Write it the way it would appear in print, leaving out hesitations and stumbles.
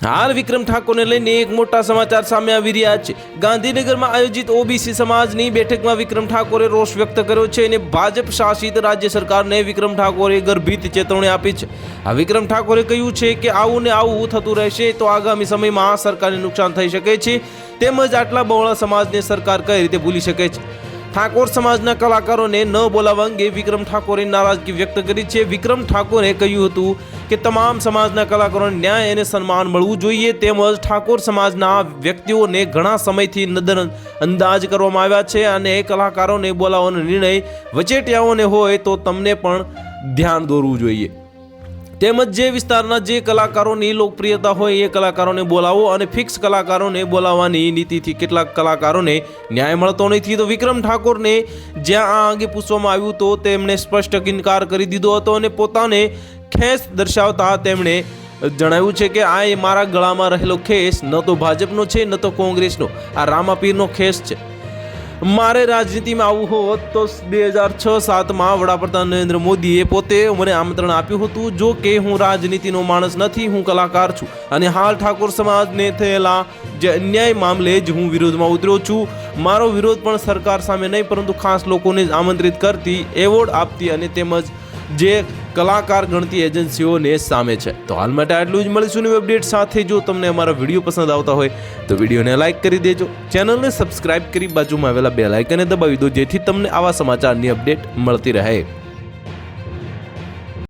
હાલ વિક્રમ ઠાકોરને લઈને એક મોટા સમાચાર સામે આવી રહ્યા છે। ગાંધીનગરમાં આયોજિત ઓબીસી સમાજની બેઠકમાં વિક્રમ ઠાકોરે રોષ વ્યક્ત કર્યો છે અને ભાજપ શાસિત રાજ્ય સરકારને વિક્રમ ઠાકોરે ગર્ભિત ચેતવણી આપી છે। આ વિક્રમ ઠાકોરે કહ્યું છે કે આવું ને આવું થતું રહેશે તો આગામી સમયમાં સરકારને નુકસાન થઈ શકે છે, તેમજ આટલા બહોળા સમાજને સરકાર કઈ રીતે ભૂલી શકે છે। ઠાકોર સમાજના કલાકારોને ન બોલાવવા અંગે વિક્રમ ઠાકોરે નારાજગી વ્યક્ત કરી છે। વિક્રમ ઠાકોરે કહ્યું હતું કે તમામ સમાજના કલાકારોને ન્યાય અને સન્માન મળવું જોઈએ, તેમજ ઠાકોર સમાજના વ્યક્તિઓને ઘણા સમયથી નજરઅંદાજ કરવામાં આવ્યા છે અને કલાકારોને બોલાવવાનો નિર્ણય વચેટિયાઓને હોય તો તમને પણ ધ્યાન દોરવું જોઈએ, તેમજ જે વિસ્તારના જે કલાકારોની લોકપ્રિયતા હોય એ કલાકારોને બોલાવો અને ફિક્સ કલાકારોને બોલાવવાની નીતિથી કેટલાક કલાકારોને ન્યાય મળતો નથી। તો વિક્રમ ઠાકોરને જ્યાં આ અંગે પૂછવામાં આવ્યું તો તેમણે સ્પષ્ટ ઇનકાર કરી દીધો હતો અને પોતાને ખેસ દર્શાવતા તેમણે જણાવ્યું છે કે આ મારા ગળામાં રહેલો ખેસ ન તો ભાજપનો છે ન તો કોંગ્રેસનો, આ રામાપીરનો ખેસ છે। મારે રાજનીતિમાં આવવું હોત તો 2006-07માં વડાપ્રધાન નરેન્દ્ર મોદીએ પોતે મને આમંત્રણ આપ્યું હતું। જો કે હું રાજનીતિનો માણસ નથી, હું કલાકાર છું અને હાલ ઠાકોર સમાજને થયેલા જે અન્યાય મામલે જ હું વિરોધમાં ઉતર્યો છું। મારો વિરોધ પણ સરકાર સામે નહીં પરંતુ ખાસ લોકોને આમંત્રિત કરતી, એવોર્ડ આપતી અને તેમજ જે કલાકાર ગણતી એજન્સીઓને સામે છે। તો હાલ માટે આટલું જ, મળીશું નવી અપડેટ સાથે। જો તમને અમારા વિડીયો પસંદ આવતા હોય તો વિડીયોને લાઇક કરી દેજો, ચેનલને સબસ્ક્રાઇબ કરી બાજુમાં આવેલા બેલ આઇકનને દબાવી દો, જેથી તમને આવા સમાચારની અપડેટ મળતી રહે।